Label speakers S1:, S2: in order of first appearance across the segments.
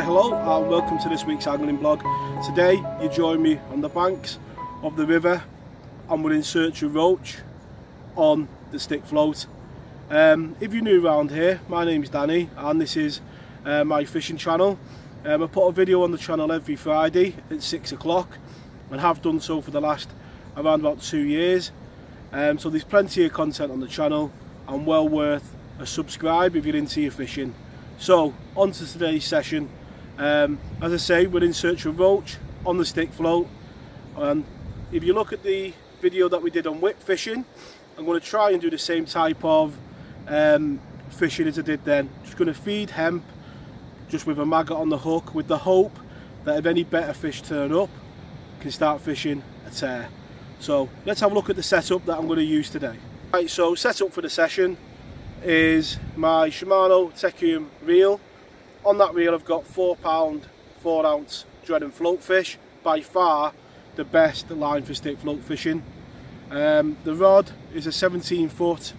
S1: Hello and welcome to this week's angling blog. Today you join me on the banks of the river and we're in search of roach on the stick float. If you're new around here, my name's Danny and this is my fishing channel. I put a video on the channel every Friday at 6 o'clock and have done so for the last around about 2 years. So there's plenty of content on the channel and well worth a subscribe if you're into your fishing. So on to today's session. As I say, we're in search of roach on the stick float, and if you look at the video that we did on whip fishing, I'm going to try and do the same type of fishing as I did then. Just going to feed hemp just with a maggot on the hook, with the hope that if any better fish turn up, I can start fishing a tear. So let's have a look at the setup that I'm going to use today. Right, so setup for the session is my Shimano Techium reel. On that reel I've got 4 pound 4 ounce dread and float fish, by far the best line for stick float fishing. The rod is a 17-foot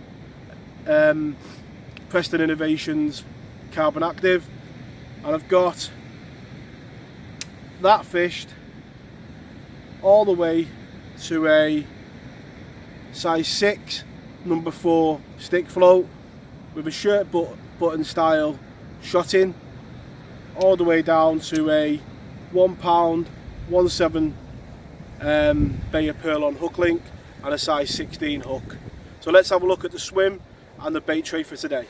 S1: Preston Innovations Carbon Active, and I've got that fished all the way to a size 6 number 4 stick float with a shirt button style shotting, all the way down to a 1 pound 1/7 Bay of Pearl on hook link and a size 16 hook. So let's have a look at the swim and the bait tray for today.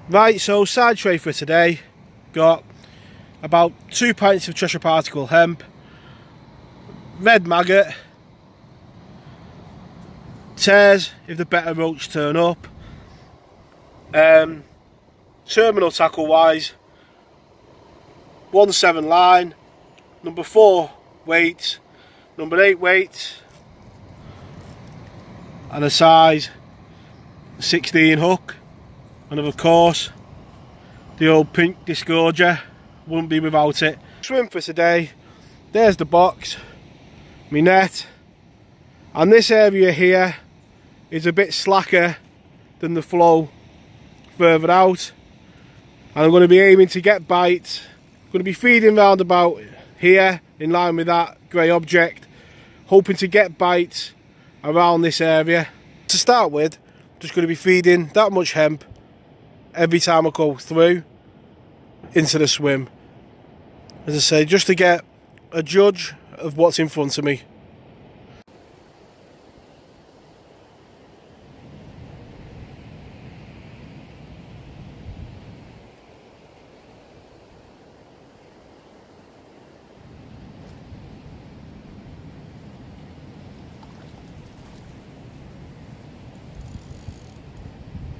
S1: Right, so side tray for today, got about 2 pints of Treasure Particle hemp, red maggot, tears if the better roach turn up, terminal tackle wise 1/7 line, number 4 weight, number 8 weight, and a size 16 hook, and of course the old pink disgorger, wouldn't be without it. Swim for today, there's the box, my net, and this area here is a bit slacker than the flow further out, and I'm going to be aiming to get bites. I'm going to be feeding round about here in line with that grey object, hoping to get bites around this area. To start with, I'm just going to be feeding that much hemp every time I go through into the swim, as I say, just to get a judge of what's in front of me.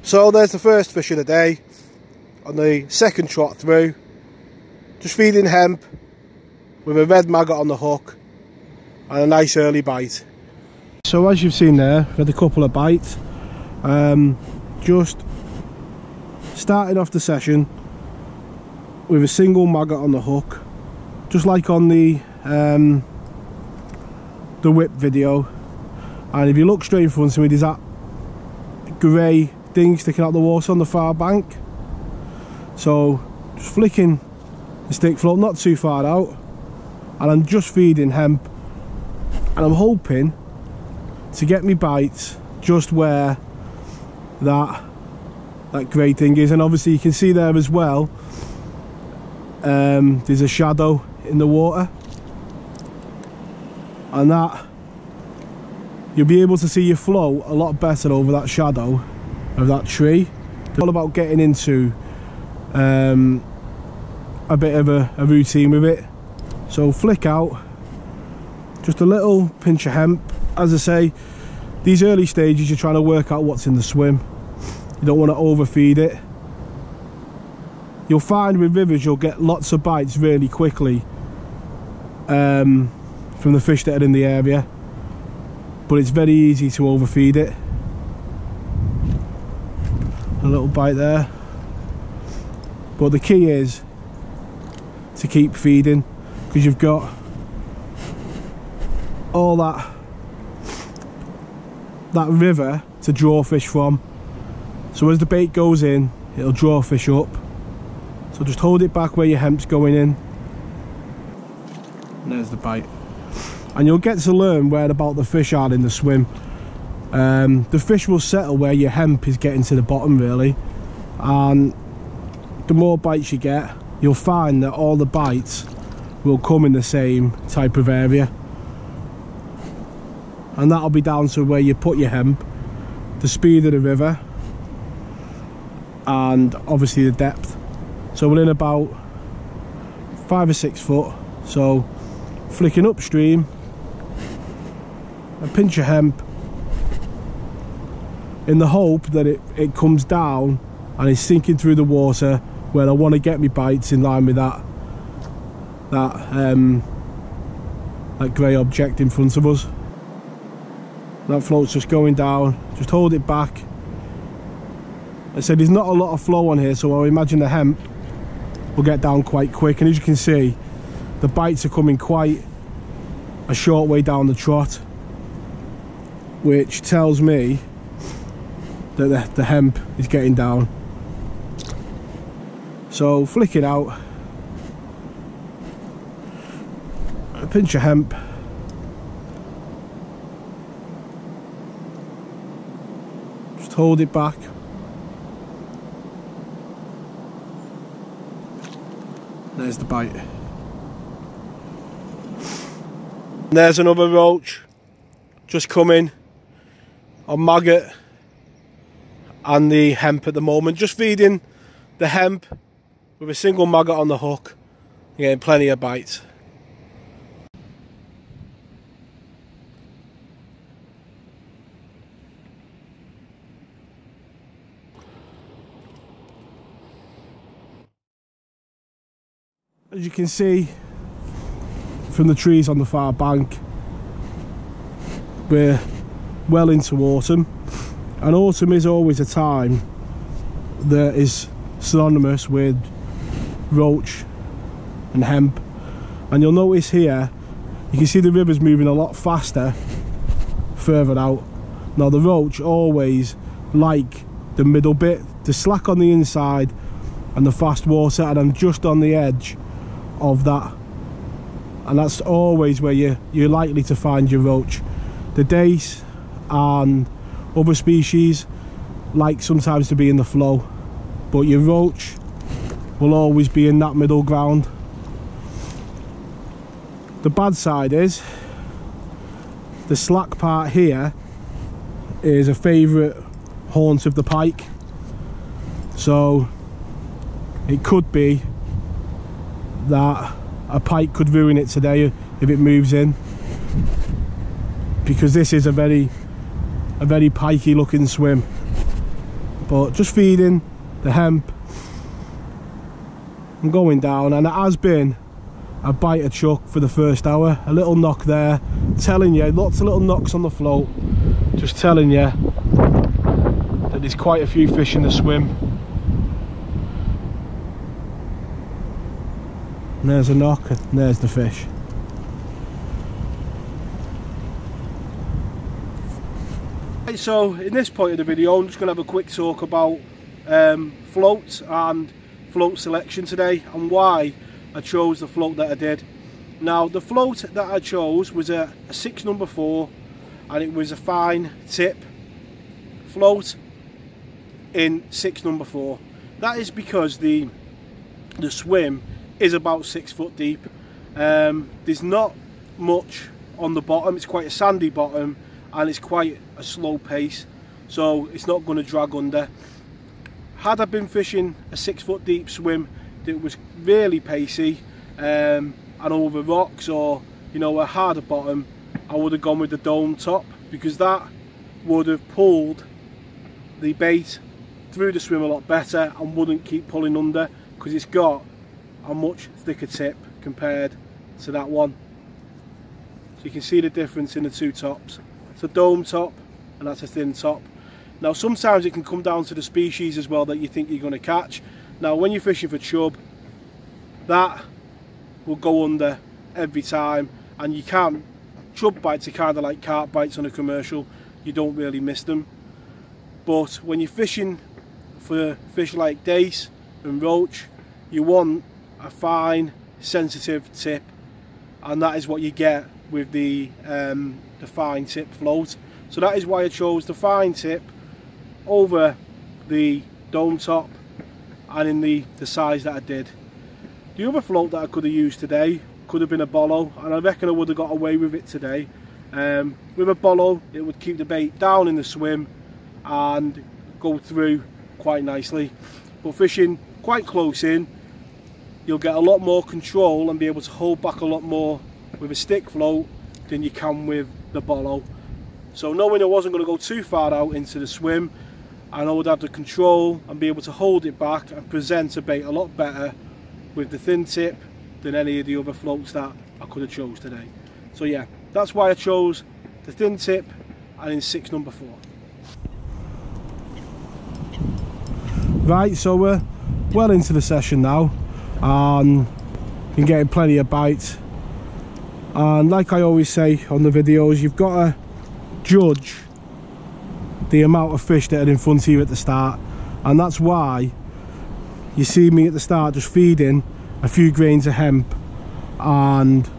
S1: So there's the first fish of the day on the second trot through, just feeding hemp with a red maggot on the hook and a nice early bite. So as you've seen there, I've had a couple of bites, just starting off the session with a single maggot on the hook, just like on the whip video. And if you look straight in front of me, there's that grey thing sticking out the water on the far bank. So just flicking the stick float not too far out, and I'm just feeding hemp, and I'm hoping to get me bites just where that grey thing is. And obviously you can see there as well, there's a shadow in the water, and that you'll be able to see your flow a lot better over that shadow of that tree. It's all about getting into a bit of a routine with it. So flick out, just a little pinch of hemp. As I say, these early stages you're trying to work out what's in the swim. You don't want to overfeed it. You'll find with rivers you'll get lots of bites really quickly from the fish that are in the area, but it's very easy to overfeed it. A little bite there, but the key is to keep feeding, because you've got all that river to draw fish from. So as the bait goes in, it'll draw fish up. So So just hold it back where your hemp's going in. And there's the bite. And you'll get to learn where about the fish are in the swim. The fish will settle where your hemp is getting to the bottom really, and the more bites you get, you'll find that all the bites will come in the same type of area, and that'll be down to where you put your hemp, the speed of the river, and obviously the depth. So we're in about 5 or 6 foot, so flicking upstream, a pinch of hemp, in the hope that it comes down and is sinking through the water where I want to get me bites in line with that grey object in front of us. That float's just going down, just hold it back. I said there's not a lot of flow on here, so I imagine the hemp will get down quite quick, and as you can see, the bites are coming quite a short way down the trot, which tells me that the hemp is getting down. So flick it out, a pinch of hemp, just hold it back, there's the bite. And there's another roach just coming on maggot and the hemp at the moment. Just feeding the hemp with a single maggot on the hook, getting plenty of bites. As you can see from the trees on the far bank, we're well into autumn. And autumn is always a time that is synonymous with roach and hemp. And you'll notice here, you can see the river's moving a lot faster further out. Now the roach always like the middle bit, the slack on the inside and the fast water, and I'm just on the edge of that. And that's always where you're likely to find your roach. The dace and other species like sometimes to be in the flow, but your roach will always be in that middle ground. The bad side is the slack part here is a favourite haunt of the pike, so it could be that a pike could ruin it today if it moves in, because this is a very pikey looking swim. But just feeding the hemp and going down, and it has been a bite of chuck for the first hour. A little knock there, telling you, lots of little knocks on the float, just telling you that there's quite a few fish in the swim. And there's a knock, and there's the fish. So in this point of the video, I'm just going to have a quick talk about floats and float selection today, and why I chose the float that I did. Now the float that I chose was a 6 number 4, and it was a fine tip float in 6 number 4. That is because the swim is about 6 foot deep. There's not much on the bottom, it's quite a sandy bottom, and it's quite a slow pace, so it's not going to drag under. Had I been fishing a 6 foot deep swim that was really pacey and over rocks, or you know, a harder bottom, I would have gone with the dome top, because that would have pulled the bait through the swim a lot better and wouldn't keep pulling under, because it's got a much thicker tip compared to that one. So you can see the difference in the two tops. It's a dome top and that's a thin top. Now sometimes it can come down to the species as well that you think you're going to catch. Now when you're fishing for chub, that will go under every time, and you can't, chub bites are kind of like carp bites on a commercial, you don't really miss them. But when you're fishing for fish like dace and roach, you want a fine, sensitive tip, and that is what you get with the fine tip float. So that is why I chose the fine tip over the dome top, and in the size that I did. The other float that I could have used today could have been a bolo, and I reckon I would have got away with it today. With a bolo, it would keep the bait down in the swim and go through quite nicely, but fishing quite close in, you'll get a lot more control and be able to hold back a lot more with a stick float than you can with the bolo. So knowing I wasn't going to go too far out into the swim, and I would have the control and be able to hold it back and present a bait a lot better with the thin tip than any of the other floats that I could have chose today. So yeah, that's why I chose the thin tip and in 6 number 4. Right, so we're well into the session now, and been getting plenty of bites, and like I always say on the videos, you've got to judge the amount of fish that are in front of you at the start, and that's why you see me at the start just feeding a few grains of hemp and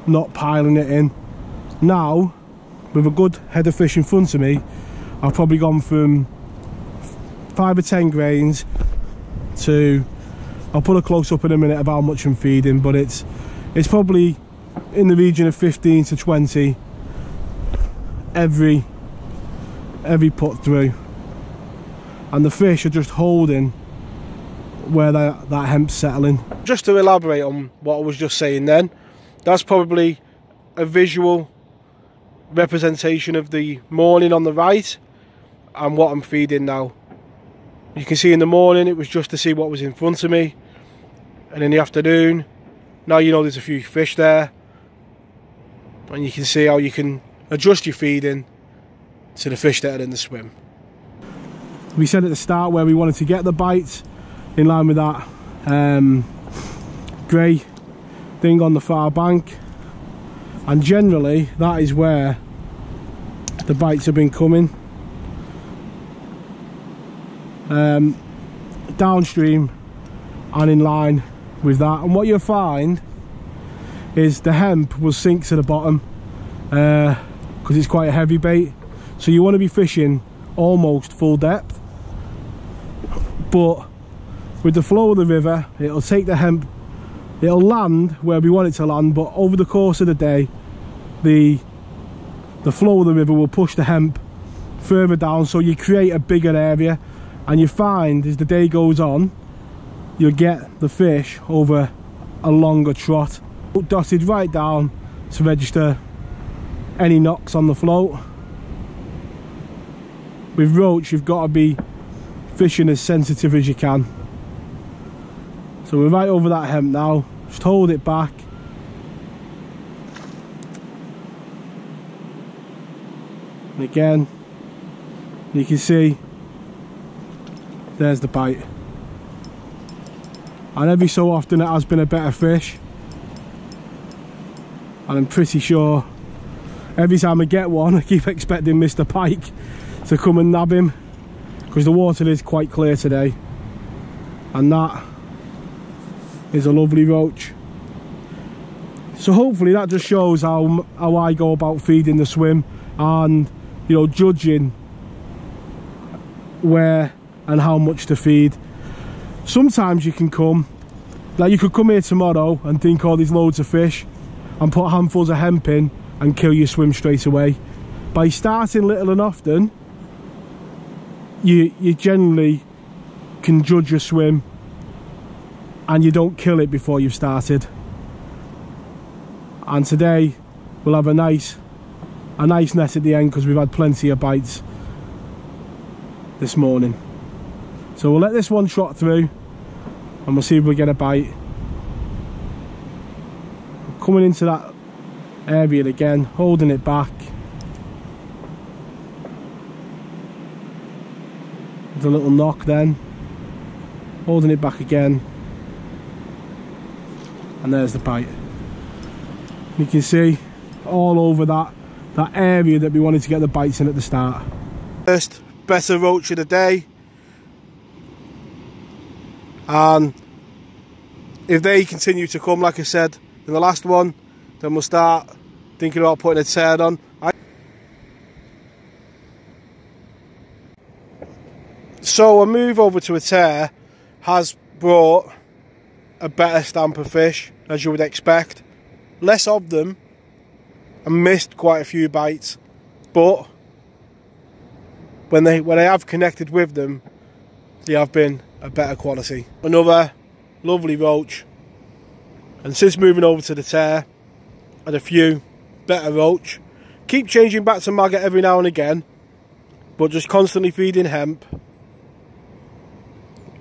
S1: not piling it in. Now, with a good head of fish in front of me, I've probably gone from 5 or 10 grains to, I'll put a close up in a minute of how much I'm feeding, but it's probably in the region of 15 to 20 every put through, and the fish are just holding where that hemp's settling. Just to elaborate on what I was just saying then, that's probably a visual representation of the morning on the right and what I'm feeding now. You can see in the morning it was just to see what was in front of me, and in the afternoon, now you know there's a few fish there, and you can see how you can adjust your feeding to the fish that are in the swim. We said at the start where we wanted to get the bites, in line with that grey thing on the far bank, and generally that is where the bites have been coming. Downstream and in line with that, and what you'll find is the hemp will sink to the bottom because it's quite a heavy bait, so you want to be fishing almost full depth, but with the flow of the river it'll take the hemp, it'll land where we want it to land, but over the course of the day the flow of the river will push the hemp further down, so you create a bigger area, and you find as the day goes on you'll get the fish over a longer trot, dotted right down to register any knocks on the float. With roach you've got to be fishing as sensitive as you can. So we're right over that hemp now, just hold it back. And again, you can see there's the bite. And every so often it has been a better fish, and I'm pretty sure every time I get one I keep expecting Mr. Pike to come and nab him, because the water is quite clear today, and that is a lovely roach. So hopefully that just shows how I go about feeding the swim, and you know, judging where and how much to feed. Sometimes you can come, like you could come here tomorrow and think, oh, there's loads of fish, and put handfuls of hemp in and kill your swim straight away. By starting little and often, you generally can judge your swim, and you don't kill it before you've started. And today we'll have a nice net at the end, because we've had plenty of bites this morning. So we'll let this one trot through and we'll see if we get a bite. Coming into that area again, holding it back. There's a little knock then, holding it back again, and there's the bite. You can see all over that area that we wanted to get the bites in at the start. First better roach of the day. and if they continue to come like I said in the last one, then we'll start thinking about putting a tear on. So a move over to a tear has brought a better stamp of fish, as you would expect. Less of them, and missed quite a few bites, but when I have connected with them, they have been a better quality. Another lovely roach, and since moving over to the tear, had a few better roach. Keep changing back to maggot every now and again, but just constantly feeding hemp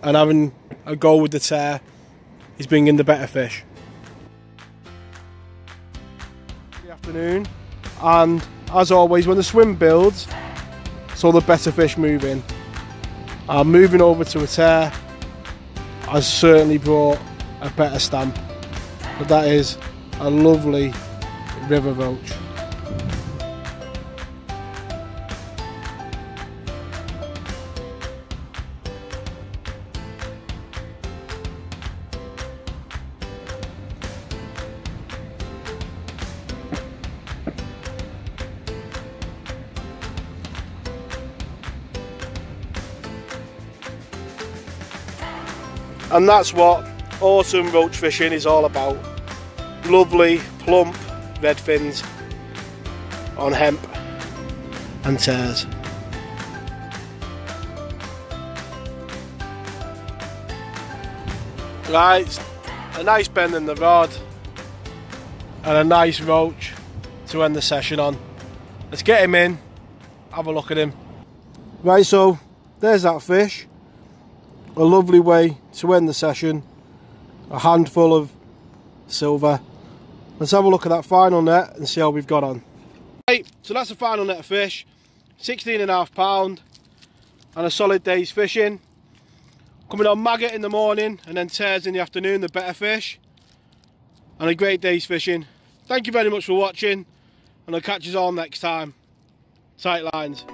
S1: and having a go with the tear is bringing the better fish. Good afternoon, and as always when the swim builds, so the better fish move in. Moving over to a tear has certainly brought a better stamp, but that is a lovely river roach. And that's what autumn roach fishing is all about. Lovely, plump red fins on hemp and tears. Right, a nice bend in the rod and a nice roach to end the session on. Let's get him in, have a look at him. Right, so there's that fish. A lovely way to end the session. A handful of silver. Let's have a look at that final net and see how we've got on. Right, so that's the final net of fish. 16.5 pound and a solid day's fishing. Coming on maggot in the morning and then tears in the afternoon, the better fish. And a great day's fishing. Thank you very much for watching, and I'll catch you all next time. Tight lines.